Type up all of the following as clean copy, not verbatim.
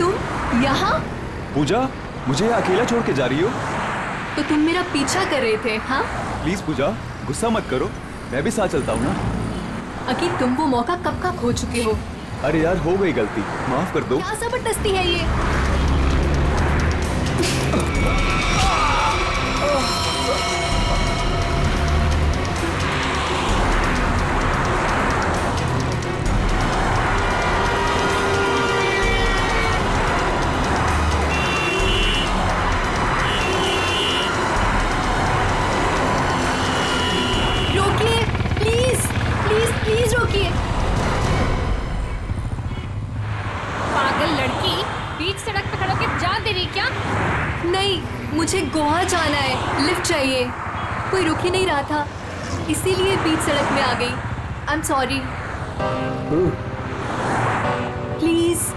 तुम यहाँ? पूजा, मुझे यहाँ अकेला छोड़ के जा रही हो? तो तुम मेरा पीछा कर रहे थे? हाँ प्लीज पूजा, गुस्सा मत करो, मैं भी साथ चलता हूँ ना। अकी, तुम वो मौका कब का खो चुके हो। अरे यार, हो गई गलती, माफ कर दो। क्या जबरदस्ती है ये? मुझे गोवा जाना है, लिफ्ट चाहिए। कोई रुक ही नहीं रहा था, इसीलिए बीच सड़क में आ गई। आई एम सॉरी। प्लीज।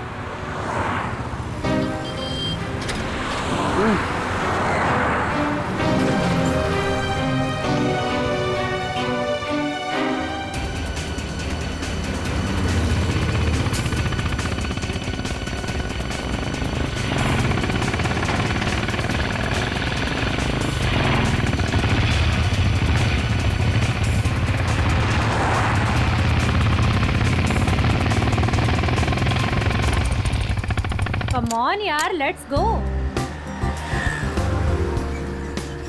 ऑन यार, लेट्स गो।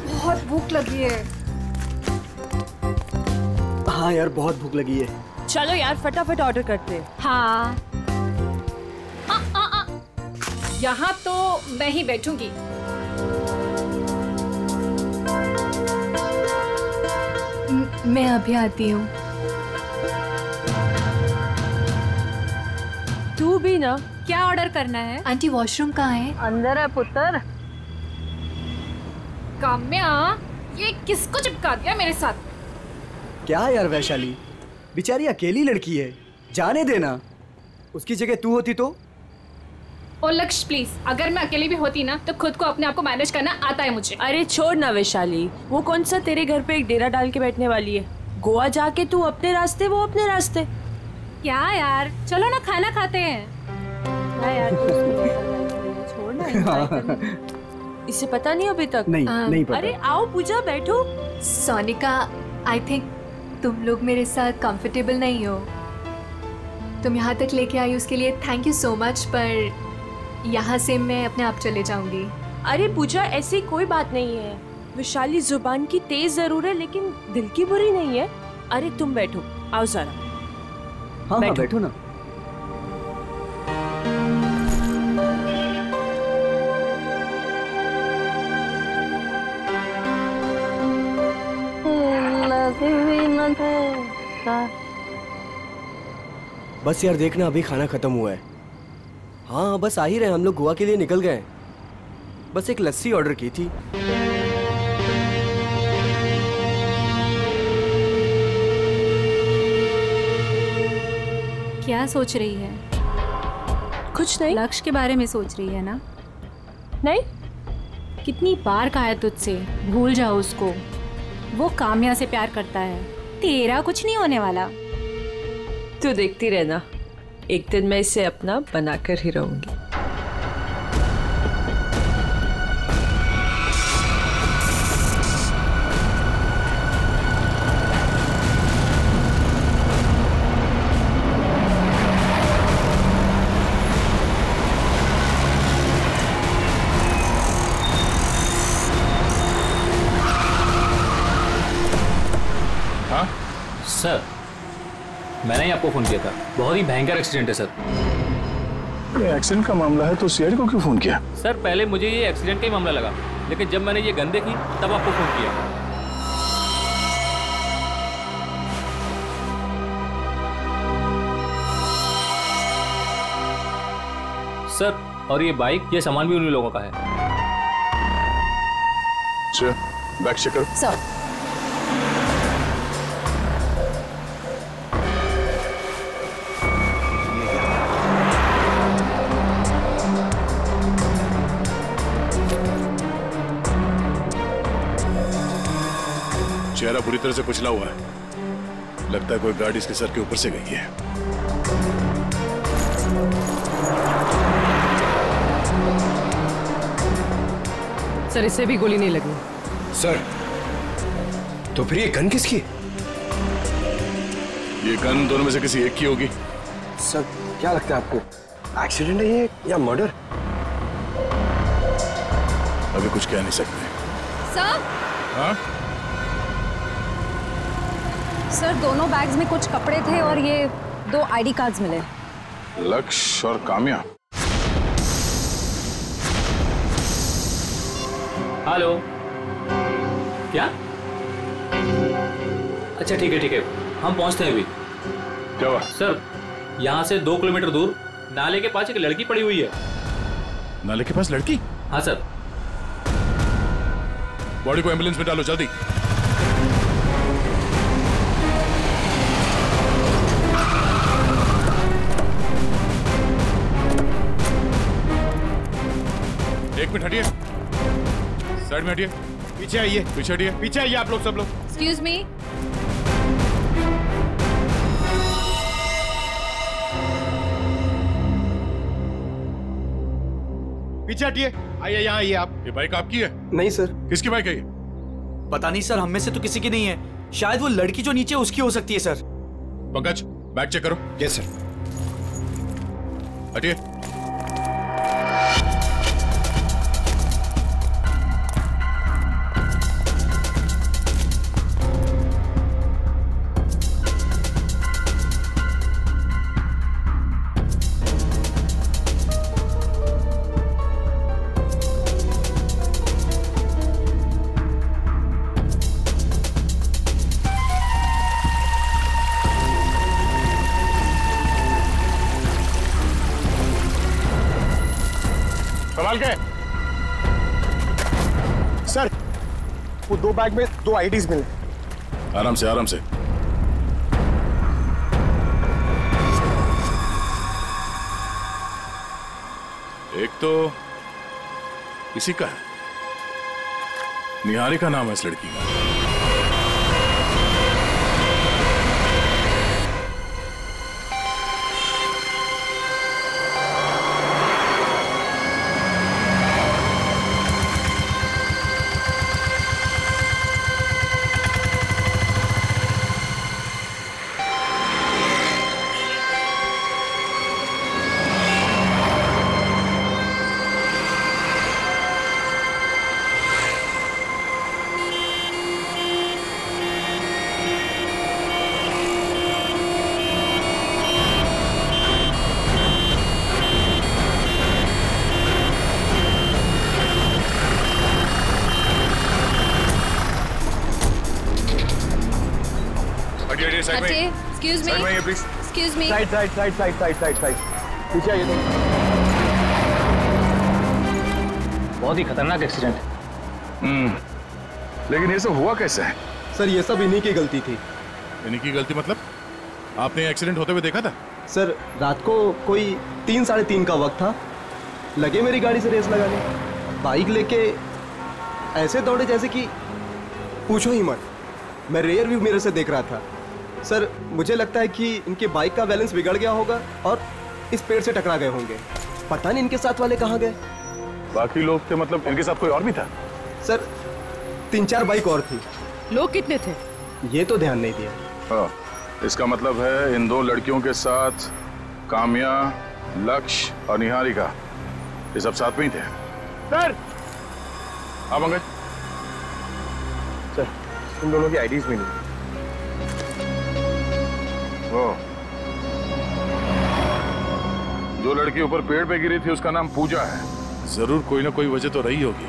बहुत भूख लगी है। हाँ यार, बहुत भूख लगी है। चलो यार, फटाफट ऑर्डर करते हैं। हाँ। यहाँ तो मैं ही बैठूंगी। मैं अभी आती हूँ। तू भी ना। क्या ऑर्डर करना है? आंटी, वॉशरूम कहाँ है? अंदर है पुत्र। काम्या, ये किसको चिपका दिया मेरे साथ? क्या यार वैशाली, बेचारी अकेली लड़की है, जाने देना। उसकी जगह तू होती तो? ओ लक्ष्य प्लीज, अगर मैं अकेली भी होती ना तो खुद को अपने आप को मैनेज करना आता है मुझे। अरे छोड़ ना वैशाली, वो कौन सा तेरे घर पे एक डेरा डाल के बैठने वाली है। गोवा जाके तू अपने रास्ते, वो अपने रास्ते। क्या यार, चलो ना खाना खाते हैं। यार छोड़ ना, इसे पता नहीं अभी तक। नहीं पता। अरे आओ पूजा, बैठो। सोनिका, आई थिंक तुम लोग मेरे साथ कंफर्टेबल नहीं हो। तुम यहाँ तक लेके आई उसके लिए थैंक यू सो मच, पर यहाँ से मैं अपने आप चले जाऊंगी। अरे पूजा, ऐसी कोई बात नहीं है। वैशाली जुबान की तेज जरूर है, लेकिन दिल की बुरी नहीं है। अरे तुम बैठो, आओ जरा। हाँ बैठो ना। बस यार देखना, अभी खाना खत्म हुआ है। हाँ बस आ ही रहे, हम लोग गोवा के लिए निकल गए। बस एक लस्सी ऑर्डर की थी। क्या सोच रही है? कुछ नहीं। लक्ष्य के बारे में सोच रही है ना? नहीं। कितनी बार कहा है तुझसे, भूल जाओ उसको। वो काम्या से प्यार करता है, तेरा कुछ नहीं होने वाला। तू देखती रहना, एक दिन मैं इसे अपना बनाकर ही रहूंगी। सर, मैंने ही आपको फोन किया था। बहुत ही भयंकर एक्सीडेंट है सर। ये एक्सीडेंट का मामला है तो सीआईडी को क्यों फोन किया? सर पहले मुझे ये एक्सीडेंट का ही मामला लगा, लेकिन जब मैंने ये गन देखी तब आपको फोन किया। सर, और ये बाइक, ये सामान भी उन्हीं लोगों का है। सर, बैग चेक करो। सर, चेहरा बुरी तरह से कुचला हुआ है, लगता है कोई गाड़ी इसके सर के ऊपर से गई है। सर इससे भी गोली नहीं लगी। सर तो फिर ये गन किसकी? ये गन दोनों में से किसी एक की होगी। सर क्या लगता है आपको, एक्सीडेंट है ये या मर्डर? अभी कुछ कह नहीं सकते। सर? हाँ? सर दोनों बैग्स में कुछ कपड़े थे और ये 2 आईडी कार्ड्स मिले। लक्ष्य और काम्या। हेलो, क्या? अच्छा ठीक है, हम पहुंचते हैं अभी। क्या हुआ? सर यहाँ से 2 किलोमीटर दूर नाले के पास एक लड़की पड़ी हुई है। नाले के पास लड़की? हाँ सर। बॉडी को एम्बुलेंस में डालो जल्दी। एक मिनट हटिए, साइड में हटिए। पीछे आइए, पीछे हटिए, पीछे आइए आप लोग, सब लोग। Excuse me. पीछे हटिए, आइए यहाँ आइए आप। ये बाइक आपकी है? नहीं सर। किसकी बाइक है ये? पता नहीं सर, हम में से तो किसी की नहीं है। शायद वो लड़की जो नीचे उसकी हो सकती है सर। पंकज बैग चेक करो। Yes sir. हटिए। संभाल के। सर वो 2 बैग में 2 आईडीज मिले। आराम से, आराम से। एक तो इसी का है, निहारिका नाम है इस लड़की का। Excuse me. Excuse me. Side पीछे आइए। बहुत ही खतरनाक एक्सीडेंट। लेकिन ये सब हुआ कैसे है? सर ये सब इन्हीं की गलती थी। इन्हीं की गलती मतलब? आपने एक्सीडेंट होते हुए देखा था? सर रात को कोई 3 साढ़े 3 का वक्त था, लगे मेरी गाड़ी से रेस लगाने, बाइक लेके ऐसे दौड़े जैसे कि पूछो ही मत। मैं रेयर व्यू मिरर से देख रहा था। सर मुझे लगता है कि इनके बाइक का बैलेंस बिगड़ गया होगा और इस पेड़ से टकरा गए होंगे। पता नहीं इनके साथ वाले कहाँ गए। बाकी लोग थे मतलब इनके साथ कोई और भी था? सर 3-4 बाइक और थी। लोग कितने थे ये तो ध्यान नहीं दिया। हाँ, इसका मतलब है इन 2 लड़कियों के साथ काम्या, लक्ष्य और निहारिका, ये सब साथ में ही थे। सर आप अंगद। सर इन दोनों की आईडीज मिली। जो लड़की ऊपर पेड़ पे गिरी थी उसका नाम पूजा है। जरूर कोई ना कोई वजह तो रही होगी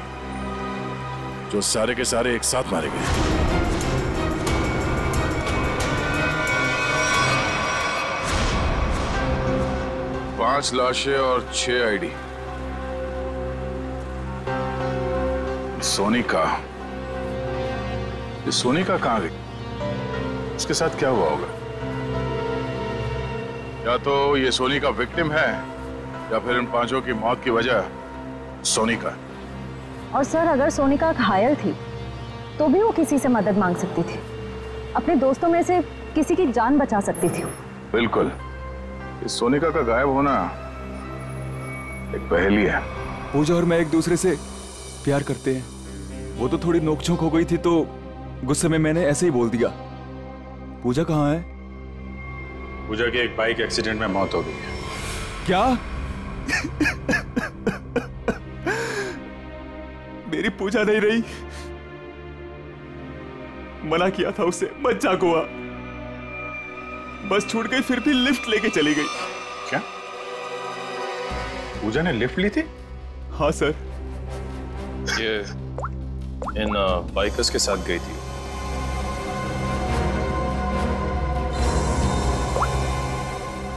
जो सारे के सारे एक साथ मारे गए। पांच लाशें और 6 आईडी। सोनिका, ये सोनिका कहां गई? इसके साथ क्या हुआ होगा? या तो ये सोनिका विक्टिम है या फिर इन 5 की मौत की वजह सोनिका। और सर अगर सोनिका घायल थी तो भी वो किसी से मदद मांग सकती थी, अपने दोस्तों में से किसी की जान बचा सकती थी। बिल्कुल, इस सोनिका का गायब होना एक पहेली है। पूजा और मैं एक दूसरे से प्यार करते हैं, वो तो थोड़ी नोकझोंक हो गई थी तो गुस्से में मैंने ऐसे ही बोल दिया। पूजा कहाँ है? पूजा की एक बाइक एक्सीडेंट में मौत हो गई है। क्या? मेरी पूजा नहीं रही। मना किया था उसे, मत जा गोवा। बस छूट गई, फिर भी लिफ्ट लेके चली गई। क्या पूजा ने लिफ्ट ली थी? हाँ सर। ये इन बाइकर्स के साथ गई थी।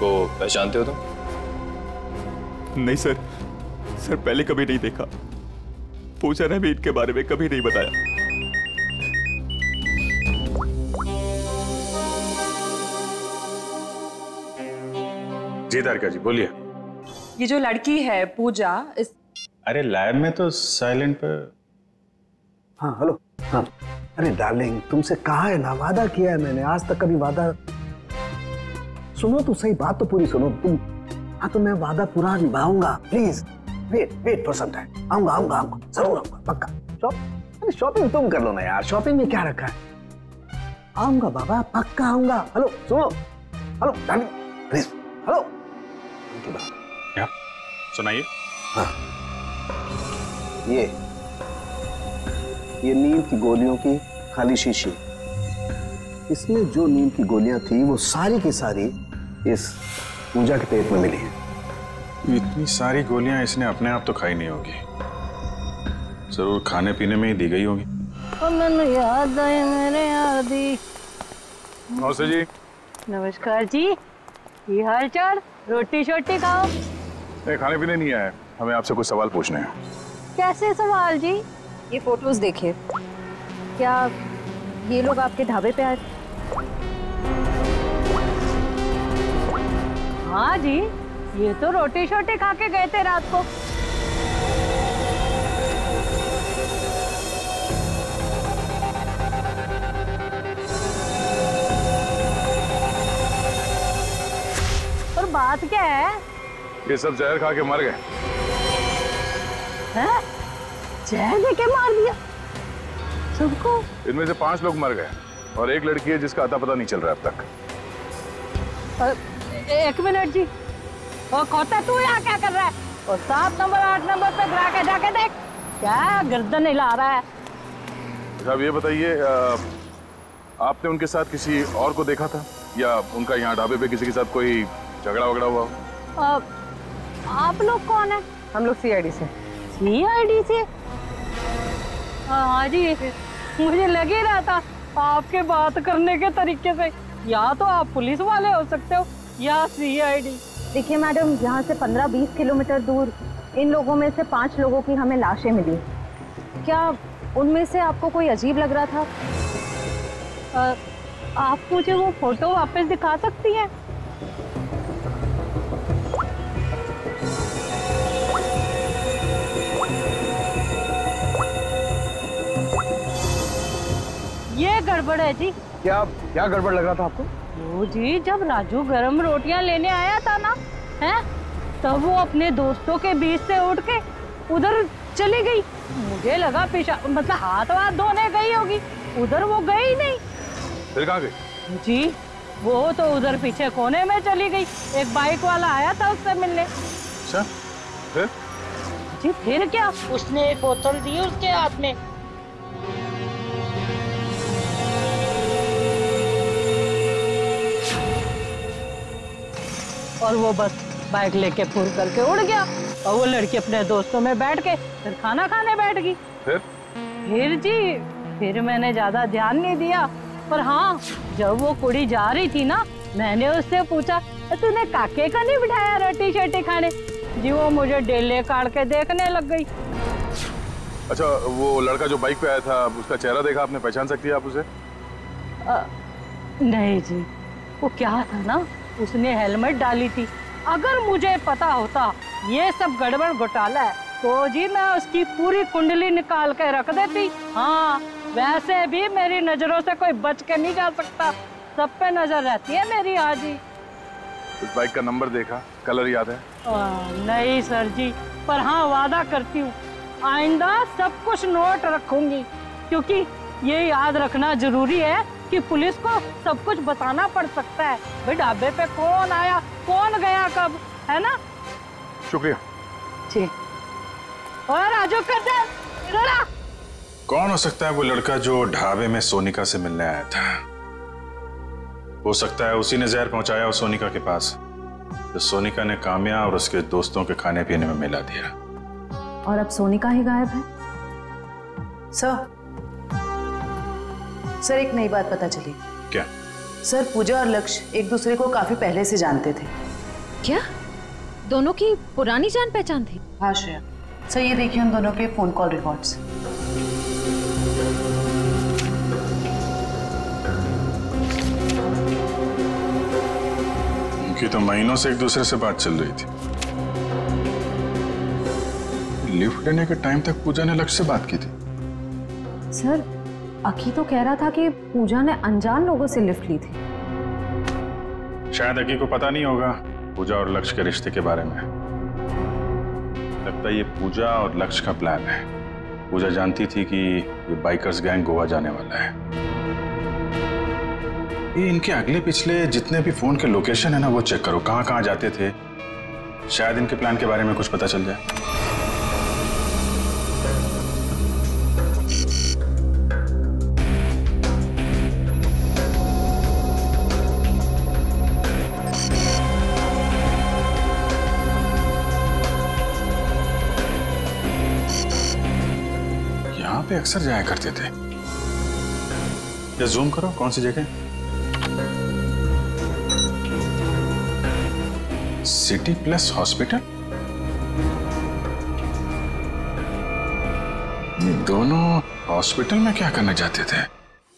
को पहचानते हो तुम? नहीं सर, सर पहले कभी नहीं देखा। पूजा ने भी इनके बारे में कभी नहीं बताया। जी तारिका जी बोलिए। ये जो लड़की है पूजा इस... अरे लैब में तो साइलेंट पर। हाँ हेलो। हाँ अरे डार्लिंग, तुमसे कहा है ना, वादा किया है मैंने, आज तक कभी वादा। सुनो तो सही, बात तो पूरी सुनो तुम। हाँ तो मैं वादा पूरा निभाऊंगा, please wait for some time. आऊंगा आऊंगा आऊंगा, जरूर आऊंगा, पक्का। अरे शॉपिंग तुम कर लो ना यार, शॉपिंग में क्या रखा है। आऊंगा बाबा, पक्का आऊंगा। हेलो सुनो, हेलो डार्लिंग प्लीज, हेलो। क्या सुनाइए? हाँ ये नींद की गोलियों की खाली शीशी, इसमें जो नींद की गोलियां थी वो सारी की सारी इस पूजा के पेट में मिली है। इतनी सारी गोलियां इसने अपने आप तो खाई नहीं होगी, जरूर खाने पीने में ही दी गई होगी। मैंने याद आए मेरे यादी। नमस्ते जी। नमस्कार जी, ये हाल चाल? रोटी शोटी खाओ। नहीं, खाने पीने नहीं आया, हमें आपसे कुछ सवाल पूछने हैं। कैसे सवाल जी? ये फोटोज देखिए, क्या ये लोग आपके ढाबे पे आए? हाँ जी, ये तो रोटी शोटी खा के गए थे रात को। और बात क्या है? ये सब जहर खा के मर गए। हैं? जहर लेके मार दिया सबको? इनमें से 5 लोग मर गए और एक लड़की है जिसका अता पता नहीं चल रहा अब तक। एक मिनट जी, और खोता तू यहाँ क्या कर रहा है? और 7 नंबर 8 नंबर पे जाके जाके देख, क्या गर्दन हिला रहा है। अच्छा अब ये बताइए, आपने उनके साथ किसी और को देखा था या उनका यहाँ ढाबे पे किसी के साथ कोई झगड़ा वगड़ा हुआ? आप लोग कौन है? हम लोग सीआईडी से। सीआईडी से? हाँ जी, मुझे लग ही रहा था आपके बात करने के तरीके से, या तो आप पुलिस वाले हो सकते हो या सीआईडी। देखिए मैडम, यहाँ से 15-20 किलोमीटर दूर इन लोगों में से 5 लोगों की हमें लाशें मिली। क्या उनमें से आपको कोई अजीब लग रहा था? आप मुझे वो फोटो वापस दिखा सकती हैं? ये गड़बड़ है जी। क्या गड़बड़ लग रहा था आपको? वो जी, जब राजू गरम रोटियां लेने आया था ना, हैं, तब वो अपने दोस्तों के बीच से उठ के उधर चली गई। मुझे लगा मतलब हाथ वाथ धोने गई होगी, उधर वो गई नहीं। फिर कहाँ गई? जी वो तो उधर पीछे कोने में चली गई, एक बाइक वाला आया था उससे मिलने। अच्छा फिर? जी फिर क्या, उसने एक बोतल दी उसके हाथ में। और वो बस बाइक लेके फुर करके उड़ गया, और वो लड़की अपने दोस्तों में बैठ के फिर खाना खाने बैठ गई। फिर जी, फिर मैंने ज्यादा ध्यान नहीं दिया, पर हाँ जब वो कुड़ी जा रही थी ना, मैंने उससे पूछा तूने काके का नहीं बिठाया रोटी शोटी खाने? जी वो मुझे डेले काट के देखने लग गई। अच्छा वो लड़का जो बाइक पे आया था, उसका चेहरा देखा आपने, पहचान सकती है आप उसे? नहीं जी, वो क्या था ना, उसने हेलमेट डाली थी। अगर मुझे पता होता ये सब गड़बड़ घोटाला है तो जी मैं उसकी पूरी कुंडली निकाल के रख देती। हाँ वैसे भी मेरी नजरों से कोई बच के नहीं जा सकता, सब पे नजर रहती है मेरी। हाँ जी। उस बाइक का नंबर देखा, कलर याद है? नहीं सर जी, पर हाँ वादा करती हूँ आइंदा सब कुछ नोट रखूंगी, क्योंकि ये याद रखना जरूरी है कि पुलिस को सब कुछ बताना पड़ सकता है। भाई ढाबे पे कौन आया, कौन गया, कब, है ना? शुक्रिया। ठीक। और राजू कर दे, इधर आ। कौन हो सकता है वो लड़का जो ढाबे में सोनिका से मिलने आया था? हो सकता है उसी ने जहर पहुंचाया उस सोनिका के पास, तो सोनिका ने काम्या और उसके दोस्तों के खाने पीने में मिला दिया। और अब सोनिका ही गायब है। सर एक नई बात पता चली। क्या? सर पूजा और लक्ष्य एक दूसरे को काफी पहले से जानते थे। क्या दोनों की पुरानी जान पहचान थी? हाँ श्रेया। सर ये देखिए उन दोनों के फोन कॉल रिकॉर्ड्स। उनकी तो महीनों से एक दूसरे से बात चल रही थी। लिफ्ट लेने के टाइम तक पूजा ने लक्ष्य से बात की थी। सर अकी तो कह रहा था कि पूजा ने अनजान लोगों से लिफ्ट ली थी। शायद अकी को पता नहीं होगा पूजा और लक्ष्य के रिश्ते के बारे में। लगता है ये पूजा और लक्ष्य का प्लान है। पूजा जानती थी कि ये बाइकर्स गैंग गोवा जाने वाला है। ये इनके अगले पिछले जितने भी फोन के लोकेशन है ना, वो चेक करो, कहाँ कहाँ जाते थे। शायद इनके प्लान के बारे में कुछ पता चल जाए। पे अक्सर जाया करते थे। ये जूम करो, कौन सी जगह? City plus hospital. ये दोनों हॉस्पिटल में क्या करना चाहते थे?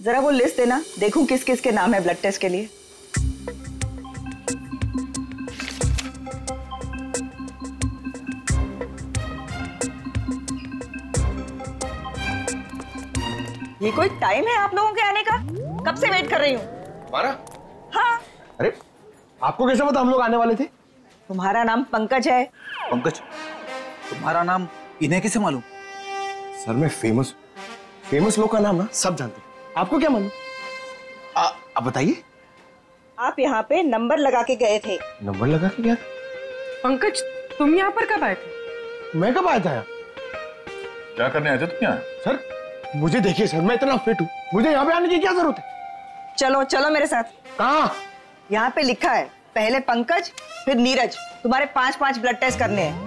जरा वो लिस्ट देना, देखूं किस किस के नाम है ब्लड टेस्ट के लिए। ये कोई टाइम है आप लोगों के आने का? कब से वेट कर रही हूँ। हमारा? हाँ। अरे आपको कैसे पता हम लोग आने वाले थे? तुम्हारा नाम पंकज है। पंकज? तुम्हारा नाम इन्हें कैसे मालूम? सर मैं फेमस लोग का नाम ना सब जानते हैं। आपको क्या मालूम? आप बताइए। आप यहाँ पे नंबर लगा के गए थे। नंबर लगा के गया? पंकज तुम यहाँ पर कब आए थे? मैं कब आया था यहाँ? क्या करने आए थे तुम यहाँ? सर मुझे देखिए सर, मैं इतना फिट हूँ, मुझे यहाँ पे आने की क्या जरूरत है? चलो चलो मेरे साथ। कहाँ? यहाँ पे लिखा है पहले पंकज फिर नीरज, तुम्हारे 5-5 ब्लड टेस्ट करने हैं।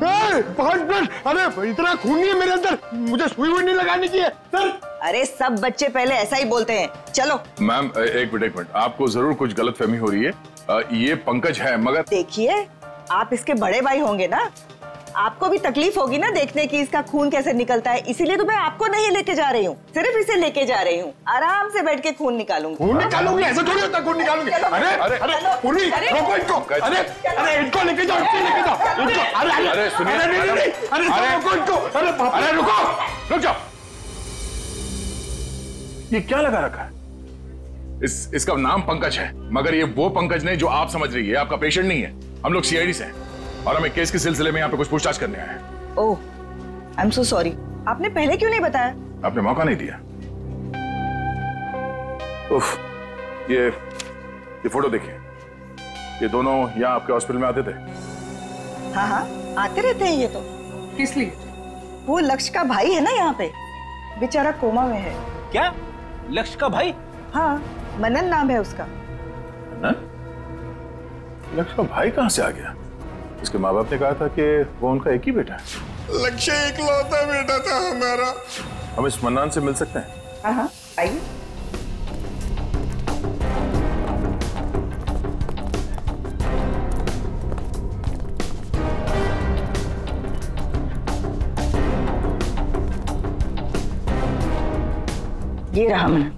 5 ब्लड? अरे इतना खून नहीं है मेरे अंदर, मुझे सुई वुई नहीं लगाने की है सर। अरे सब बच्चे पहले ऐसा ही बोलते हैं। चलो। मैम एक मिनट, आपको जरूर कुछ गलतफहमी हो रही है। ये पंकज है, मगर देखिए आप इसके बड़े भाई होंगे ना, आपको भी तकलीफ होगी ना देखने की इसका खून कैसे निकलता है, इसीलिए तो मैं आपको नहीं लेके जा रही हूँ, सिर्फ इसे लेके जा रही हूँ। आराम से बैठ के खून निकालूंगी। खून निकालूंगी? ऐसा थोड़ी होता खून निकालूंगी। अरे अरे पूरी रोको इनको। अरे अरे इनको लेके जाओ, इनको लेके जाओ इनको। अरे अरे सुनिए, अरे रोको इनको। अरे रुक जाओ। ये क्या लगा रखा है? इसका नाम पंकज है, मगर ये वो पंकज नहीं जो आप समझ रही है। आपका पेशेंट नहीं है। हम लोग सीआईडी से हैं और हमें केस के सिलसिले में यहाँ पे कुछ पूछताछ करने आए हैं। ओह, आई एम सो सॉरी। आपने पहले क्यों नहीं बताया? आपने मौका नहीं दिया। उफ, ये फोटो देखिए। ये दोनों यहाँ आपके हॉस्पिटल में आते थे। हाँ हाँ आते रहते हैं ये तो। किस लिए? वो लक्ष्य का भाई है ना यहाँ पे, बेचारा कोमा में है। क्या? लक्ष्य का भाई? हाँ, मनन नाम है उसका। मनन? लक्ष्य का भाई कहाँ से आ गया? उसके माँ बाप ने कहा था कि वो उनका एक ही बेटा है। लक्ष्य इकलौता बेटा था हमारा। हम इस मन्नान से मिल सकते हैं? हाँ हाँ आइए। ये रहा मनन।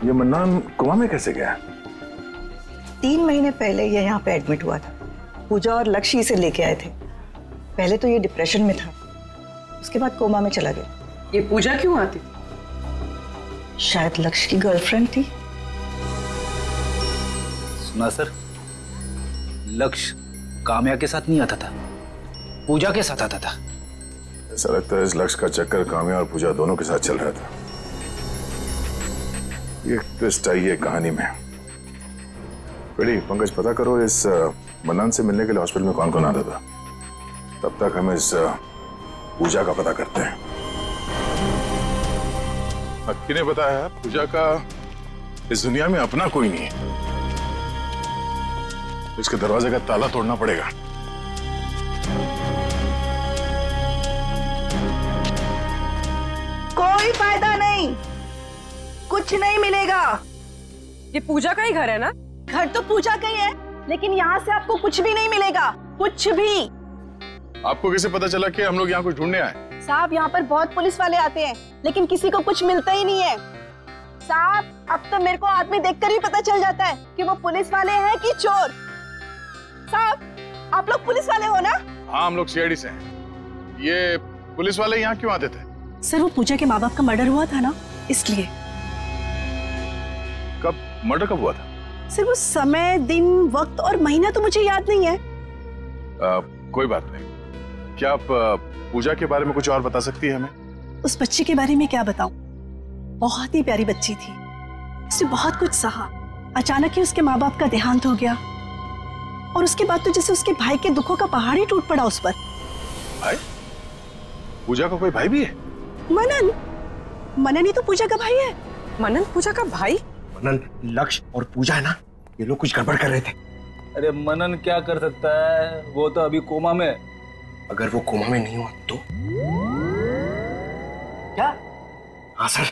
ये मन्नान कोमा में कैसे गया? 3 महीने पहले ये यहाँ पे एडमिट हुआ था। पूजा और लक्ष्य इसे लेके आए थे। पहले तो ये डिप्रेशन में था, उसके बाद कोमा में चला गया। ये पूजा क्यों आती थी? शायद लक्ष्य की गर्लफ्रेंड थी। सुना सर, लक्ष्य काम्या के साथ नहीं आता था, पूजा के साथ आता था। ऐसा लगता है इस लक्ष्य का चक्कर काम्या और पूजा दोनों के साथ चल रहा था। ये ट्विस्ट आई है कहानी में। बेटी पंकज, पता करो इस मनन से मिलने के लिए हॉस्पिटल में कौन कौन आता था। तब तक हम इस पूजा का पता करते हैं। अक्की ने बताया पूजा का इस दुनिया में अपना कोई नहीं है, इसके दरवाजे का ताला तोड़ना पड़ेगा। कोई फायदा नहीं, कुछ नहीं मिलेगा। ये पूजा का ही घर है ना? घर तो पूजा का ही है, लेकिन यहाँ से आपको कुछ भी नहीं मिलेगा, कुछ भी। आपको कैसे पता चला कि हम लोग यहाँ कुछ ढूंढने आए? साहब यहाँ पर बहुत पुलिस वाले आते हैं, लेकिन किसी को कुछ मिलता ही नहीं है। साहब अब तो मेरे को आदमी देखकर ही पता चल जाता है कि वो पुलिस वाले हैं कि चोर। साहब आप लोग पुलिस वाले हो ना? हाँ, हम लोग सीआईडी से हैं। ये पुलिस वाले यहाँ क्यों आते थे? सर वो पूजा के माँ बाप का मर्डर हुआ था ना, इसलिए। कब मर्डर कब हुआ था? सर वो समय, दिन, वक्त और महीना तो मुझे याद नहीं है। कोई बात नहीं। क्या आप पूजा के बारे में कुछ और बता सकती है हमें? उस बच्ची के बारे में क्या बताऊं? बहुत ही प्यारी बच्ची थी, उसने बहुत कुछ सहा। अचानक ही उसके माँ बाप का देहांत हो गया और उसके बाद तो जैसे उसके भाई के दुखों का पहाड़ ही टूट पड़ा उस पर। भाई? पूजा का कोई भाई भी है? मनन। मनन ही तो पूजा का भाई है। मनन पूजा का भाई? मनन, लक्ष्य और पूजा है ना, ये लोग कुछ गड़बड़ कर रहे थे। अरे मनन क्या कर सकता है, वो तो अभी कोमा में। अगर वो कोमा में नहीं हुआ तो? क्या? हाँ सर,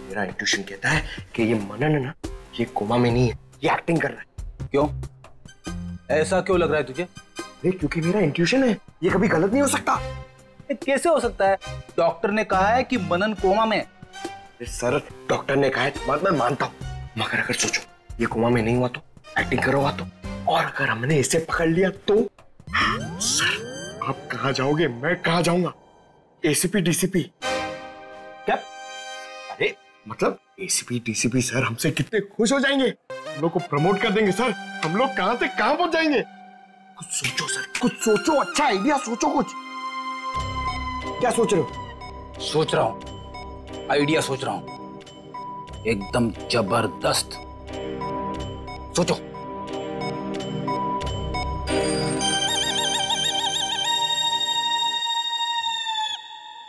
मेरा इंट्यूशन कहता है कि ये मनन है ना, ये कोमा में नहीं है, ये एक्टिंग कर रहा है। क्यों? ऐसा क्यों लग रहा है तुझे? नहीं, क्योंकि मेरा इंट्यूशन है, ये कभी गलत नहीं हो सकता। कैसे हो सकता है? डॉक्टर ने कहा है कि मनन कोमा में। सर डॉक्टर ने कहा है तो बात मैं मानता हूँ, मगर अगर सोचो ये कोमा में नहीं हुआ तो, एक्टिंग करो हुआ तो, और अगर हमने इसे पकड़ लिया तो? सर आप कहाँ जाओगे, मैं कहाँ जाऊंगा? ACP DCP? क्या? अरे मतलब एसीपी डीसीपी सर हमसे कितने खुश हो जाएंगे, हम लोग को प्रमोट कर देंगे सर। हम लोग कहाँ से कहाँ पहुंच जाएंगे। कुछ सोचो सर, कुछ सोचो, अच्छा आइडिया सोचो कुछ। क्या सोच रहे हो? सोच रहा हूं, आइडिया सोच रहा हूं, एकदम जबरदस्त। सोचो।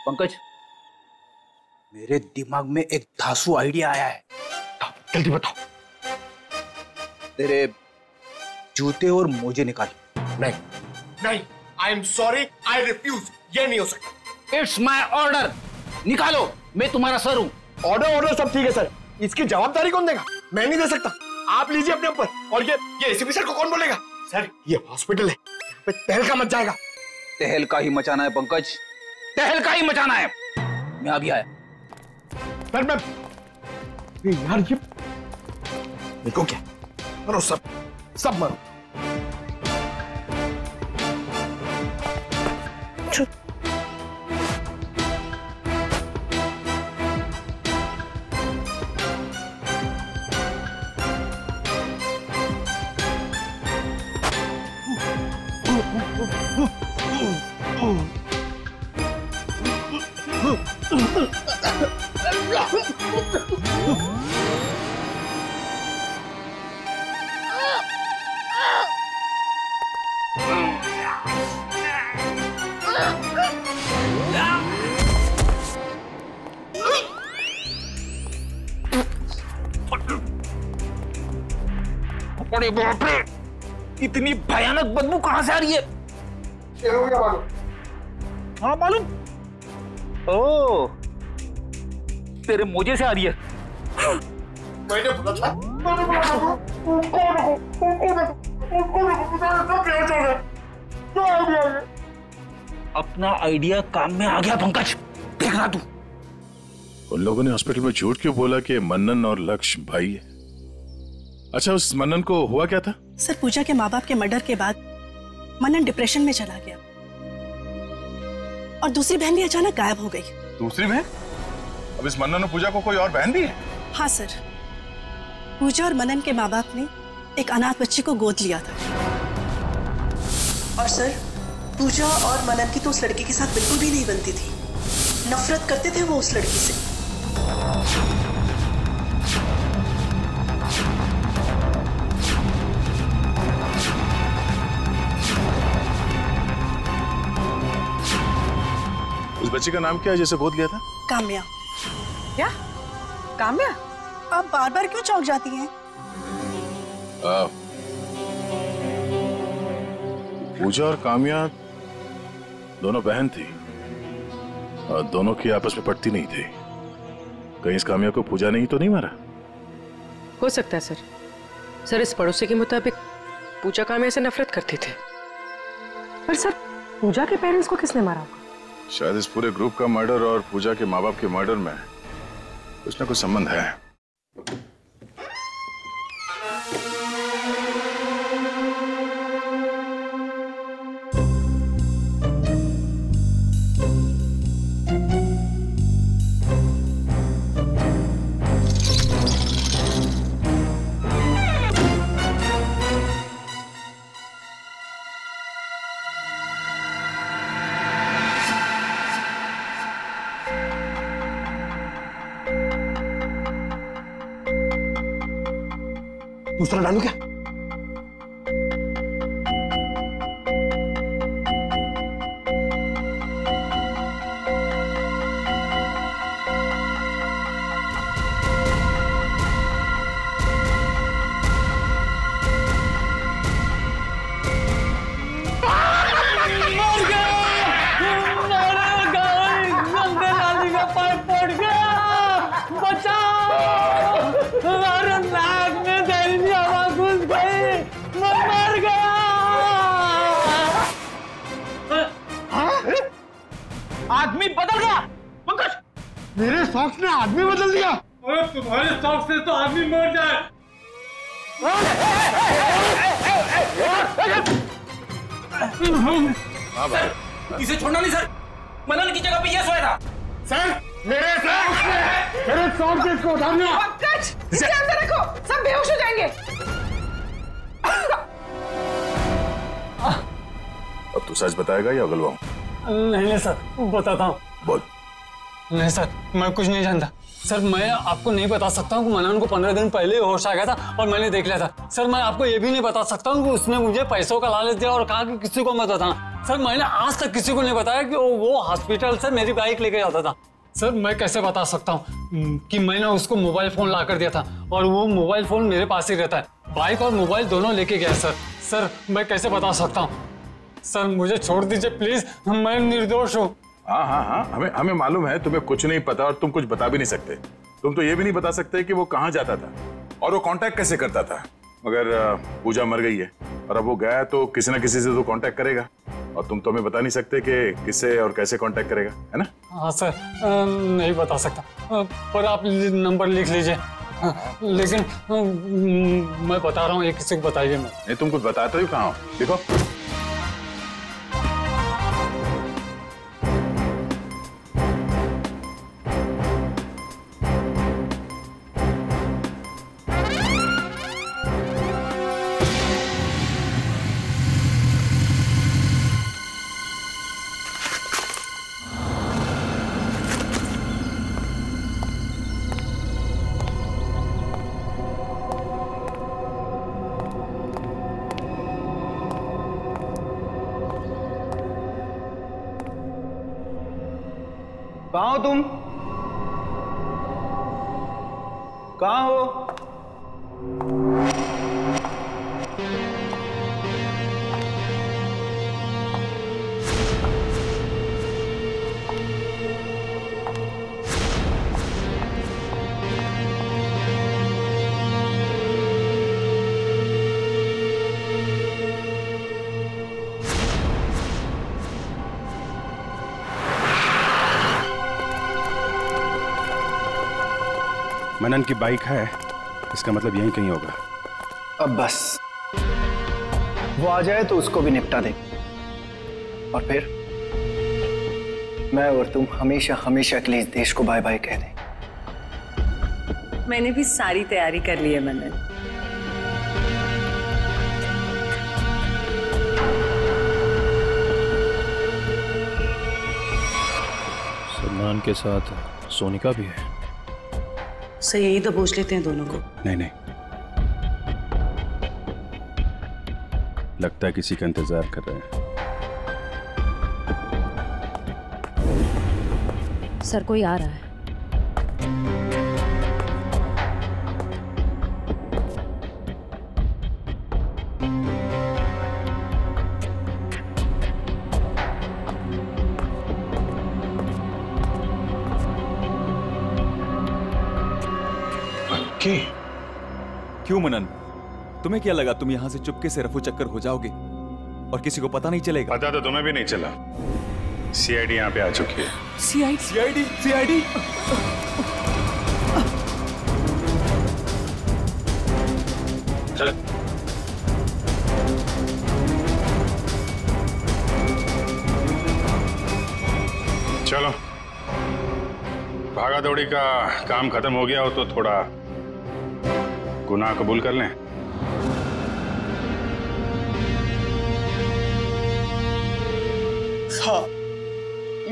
पंकज, मेरे दिमाग में एक धांसू आइडिया आया है। जल्दी बताओ। तेरे जूते और मोजे निकाल। नहीं नहीं, I am sorry, I refuse, ये नहीं हो सकता। इट्स माई ऑर्डर, निकालो, मैं तुम्हारा सर हूं। ऑर्डर सब ठीक है सर, इसकी जवाबदारी कौन देगा? मैं नहीं दे सकता, आप लीजिए अपने ऊपर। और ये एसीपी सर को कौन बोलेगा? सर ये हॉस्पिटल है, यहाँ पे तहलका मच जाएगा। तहलका ही मचाना है पंकज, तहलका ही मचाना है। मैं अभी आया। सर मैं यार ये देखो क्या, मरो सब मरो। अरे बाप रे, इतनी भयानक बदबू कहां से आ रही है? हाँ मालूम। ओ, तेरे मोजे से आ रही है। मैंने बोला था। अपना आइडिया काम में आ गया पंकज, देखना तू। उन लोगों ने हॉस्पिटल में झूठ क्यों बोला कि मनन और लक्ष्य भाई है? अच्छा, उस मनन को हुआ क्या था? सर पूजा के माँ बाप के मर्डर के बाद मनन डिप्रेशन में चला गया और दूसरी बहन भी अचानक गायब हो गई। दूसरी बहन? अब इस मनन और पूजा को कोई और बहन भी है? हाँ सर, पूजा और मनन के माँ बाप ने एक अनाथ बच्ची को गोद लिया था। और सर, पूजा और मनन की तो उस लड़की के साथ बिल्कुल भी नहीं बनती थी। नफरत करते थे वो उस लड़की से। उस बच्ची का नाम क्या है जिसे गोद लिया था? काम्या। क्या? काम्या? आप बार बार क्यों चौंक जाती हैं? पूजा और काम्या दोनों बहन थी और दोनों की आपस में पटती नहीं थी। कहीं इस काम्या को पूजा ने ही तो नहीं मारा? हो सकता है सर। सर, इस पड़ोसी के मुताबिक पूजा काम्या से नफरत करती थी। पर सर, पूजा के पेरेंट्स को किसने मारा होगा? शायद इस पूरे ग्रुप का मर्डर और पूजा के माँ बाप के मर्डर में कुछ ना कुछ संबंध है। दूसरा डालू क्या? आदमी बदल गया। पंकज, मेरे सॉक्स ने आदमी बदल दिया। अरे तुम्हारे सॉक्स से तो आदमी मर जाए। हाँ भाई, इसे छोड़ना नहीं सर। मनन की जगह पे ये सोया था। सर, मेरे सॉक्स से इसको उठाना। पंकज, इसे अंदर रखो, सब बेहोश हो जाएंगे। अब तू सच बताएगा या गलवाऊं? नहीं सर, बताता हूँ। बोल। नहीं सर, मैं कुछ नहीं जानता। सर, मैं आपको नहीं बता सकता हूँ कि मनन को 15 दिन पहले होश आ गया था और मैंने देख लिया था। सर, मैं आपको ये भी नहीं बता सकता हूँ कि उसने मुझे पैसों का लालच दिया और कहा कि किसी को मत बताना। सर, मैंने आज तक किसी को नहीं बताया कि वो हॉस्पिटल से मेरी बाइक लेके जाता था। सर, मैं कैसे बता सकता हूँ कि मैंने उसको मोबाइल फोन ला कर दिया था और वो मोबाइल फोन मेरे पास ही रहता है। बाइक और मोबाइल दोनों लेके गया। सर, मैं कैसे बता सकता हूँ? सर, मुझे छोड़ दीजिए प्लीज, मैं निर्दोष हूँ। हाँ, हमें मालूम है तुम्हें कुछ नहीं पता और तुम कुछ बता भी नहीं सकते। तुम तो ये भी नहीं बता सकते कि वो कहाँ जाता था और वो कांटेक्ट कैसे करता था। मगर पूजा मर गई है और अब वो गया तो किसी ना किसी से तो कांटेक्ट करेगा और तुम तो हमें बता नहीं सकते कि किससे और कैसे कांटेक्ट करेगा, है ना? हाँ सर, नहीं बता सकता, पर आप नंबर लिख लीजिए। लेकिन मैं बता रहा हूँ, ये किसी को बताइए मत। नहीं, तुम कुछ बताते हो कहाँ हो? देखो, कहाँ हो तुम? कहाँ हो? मनन की बाइक है, इसका मतलब यहीं कहीं होगा। अब बस वो आ जाए तो उसको भी निपटा दे और मैं और तुम हमेशा हमेशा के लिए इस देश को बाय बाय कह दें। मैंने भी सारी तैयारी कर ली है मनन। सलमान के साथ सोनिका भी है। सही यही तो पूछ लेते हैं दोनों को। नहीं नहीं, लगता है किसी का इंतजार कर रहे हैं। सर कोई आ रहा है। क्यों मनन, तुम्हें क्या लगा तुम यहां से चुपके से रफू चक्कर हो जाओगे और किसी को पता नहीं चलेगा? पता तो तुम्हें भी नहीं चला। सीआईडी यहाँ पे आ चुकी है। सीआईडी? चल। चलो, भागा दौड़ी का काम खत्म हो गया हो तो थोड़ा गुनाह कबूल कर लें। हाँ,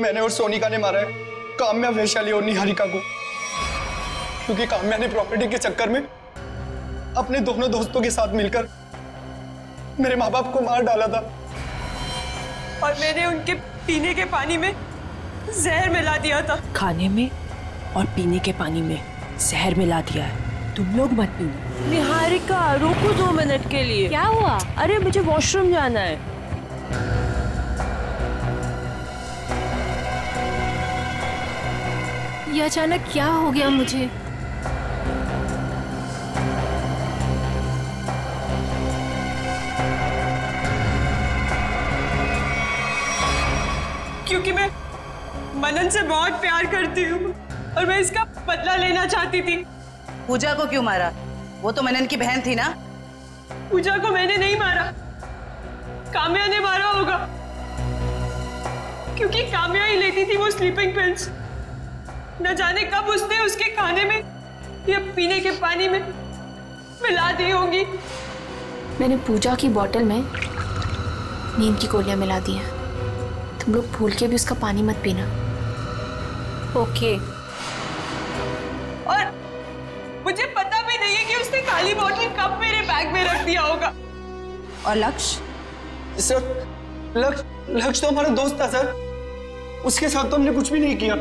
मैंने और सोनिका ने मारा है काम्या, वैशाली और निहारिका को, क्योंकि काम्या ने प्रॉपर्टी के चक्कर में अपने दोनों दोस्तों के साथ मिलकर मेरे माँ बाप को मार डाला था। और मैंने उनके पीने के पानी में जहर मिला दिया था। खाने में और पीने के पानी में जहर मिला दिया है, तुम लोग मत पीना। निहारिका रुको 2 मिनट के लिए। क्या हुआ? अरे मुझे वॉशरूम जाना है। ये अचानक क्या हो गया मुझे? क्योंकि मैं मनन से बहुत प्यार करती हूँ और मैं इसका बदला लेना चाहती थी। पूजा को क्यों मारा? वो तो मनन की बहन थी ना। पूजा को मैंने नहीं मारा, काम्या ने मारा होगा, क्योंकि काम्या ही लेती थी वो स्लीपिंग पिल्स। न जाने कब उसने उसके खाने में या पीने के पानी में मिला दी होंगी। मैंने पूजा की बोतल में नींद की गोलियां मिला दी हैं। तुम लोग भूल के भी उसका पानी मत पीना। ओके। और मुझे पता भी नहीं है कि उसने खाली बोतल कब मेरे बैग में रख दिया होगा। और लक्ष्य? सर, लक्ष्य तो हमारा दोस्त था सर, उसके साथ तो हमने कुछ भी नहीं किया।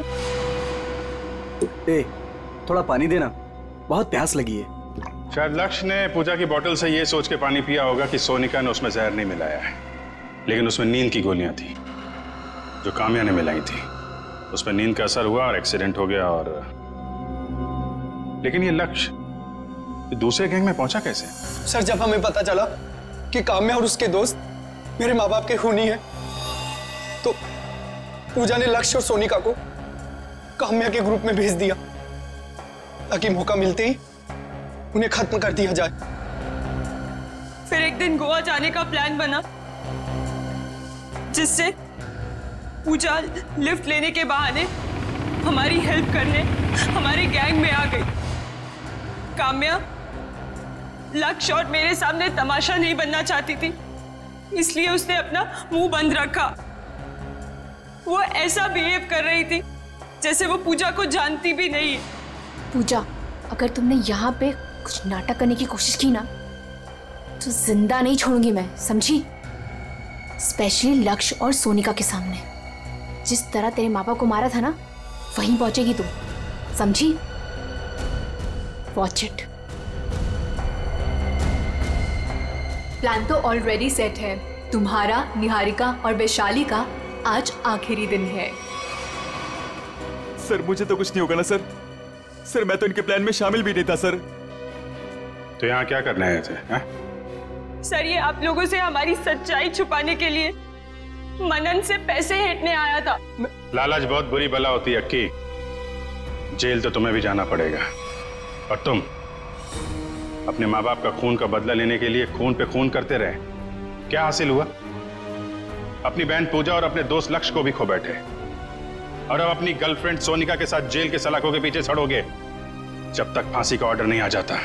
ए, थोड़ा पानी देना, बहुत प्यास लगी है। शायद लक्ष्य ने पूजा की बोतल से ये सोच के पानी पिया होगा कि सोनिका ने उसमें जहर नहीं मिलाया है, लेकिन उसमें नींद की गोलियां थी जो काम्या ने मिलाई थी। उसमें नींद का असर हुआ और एक्सीडेंट हो गया। और लेकिन ये लक्ष्य दूसरे गैंग में पहुंचा कैसे? सर, जब हमें पता चला कि काम्या और उसके दोस्त मेरे माँ बाप के खूनी हैं, तो पूजा ने लक्ष्य और सोनिका को काम्या के ग्रुप में भेज दिया ताकि मौका मिलते ही उन्हें खत्म कर दिया जाए। फिर एक दिन गोवा जाने का प्लान बना, जिससे पूजा लिफ्ट लेने के बहाने हमारी हेल्प करने हमारे गैंग में आ गई। काम्या लक्ष्य और मेरे सामने तमाशा नहीं बनना चाहती थी, इसलिए उसने अपना मुंह बंद रखा। वो ऐसा बिहेव कर रही थी जैसे वो पूजा को जानती भी नहीं है। पूजा, अगर तुमने यहाँ पे कुछ नाटक करने की कोशिश की ना तो जिंदा नहीं छोड़ूंगी मैं, समझी? स्पेशली लक्ष्य और सोनिका के सामने। जिस तरह तेरे माँ बाप को मारा था ना, वहीं पहुंचेगी तुम, समझी? Watch it. प्लान तो ऑलरेडी सेट है। तुम्हारा, निहारिका और वैशाली का आज आखिरी दिन है। सर, मुझे तो कुछ नहीं होगा ना सर? सर, मैं तो इनके प्लान में शामिल भी नहीं था सर। तो यहाँ क्या करने आए थे? सर, ये आप लोगों से हमारी सच्चाई छुपाने के लिए मनन से पैसे हेटने आया था। लालच बहुत बुरी बला होती है अक्की। जेल तो तुम्हें भी जाना पड़ेगा। और तुम अपने माँ बाप का खून का बदला लेने के लिए खून पे खून करते रहे। क्या हासिल हुआ? अपनी बहन पूजा और अपने दोस्त लक्ष्य को भी खो बैठे। और अब अपनी गर्लफ्रेंड सोनिका के साथ जेल के सलाखों के पीछे सड़ोगे जब तक फांसी का ऑर्डर नहीं आ जाता।